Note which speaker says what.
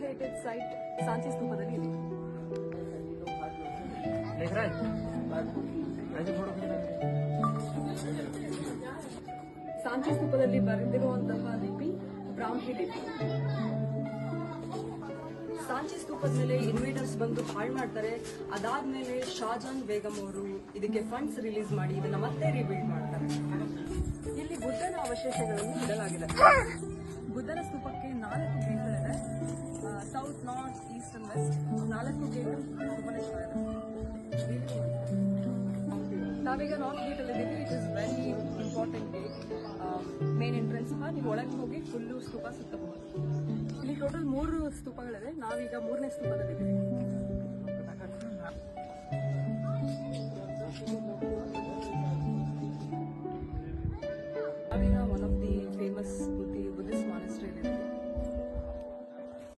Speaker 1: Isolated site Sanchi ಸ್ತೂಪದಲ್ಲಿ ಇದೆ. ಸಾಂಚಿ ಸ್ತೂಪದಲ್ಲಿ ಬರೆದಿರುವಂತಹ ಲಿಪಿ ಬ್ರಾಹ್ಮಿ ಲಿಪಿ. ಸಾಂಚಿ ಸ್ತೂಪದ ಮೇಲೆ ಇನ್ವೇಡರ್ಸ್ ಬಂದು ಹಾಳು ಮಾಡ್ತಾರೆ. ಅದಾದ್ಮೇಲೆ ಶಾಜಾನ್ ಬೇಗಂ ಅವರು ಇದಕ್ಕೆ ಫಂಡ್ಸ್ ರಿಲೀಸ್ ಮಾಡಿ ಇದನ್ನ ಮತ್ತೆ ರೀಬಿಲ್ಡ್ ಮಾಡ್ತಾರೆ. ಇಲ್ಲಿ ಬುದ್ಧನ ಅವಶೇಷಗಳನ್ನು ಇಡಲಾಗಿದೆ. ಬುದ್ಧನ ಸ್ತೂಪಕ್ಕೆ 4 ಗೇಟ್ಗಳಿದೆ. South, north, east and west 4 gate Bhubaneswar. ನಾವೀಗ ನಾರ್ತ್ ಗೇಟ್ ಅಲ್ಲಿ ಇದ್ದೀವಿ. It is very important gate. Main entrance ನೀವು ಒಳಗೆ ಹೋಗಿ ಫುಲ್ಲು ಸ್ತೂಪ ಸುತ್ತಬಹುದು. ಇಲ್ಲಿ ಟೋಟಲ್ 3 ಸ್ತೂಪಗಳಿದೆ. ನಾವೀಗ 3ನೇ ಸ್ತೂಪದಲ್ಲಿದ್ದೀವಿ.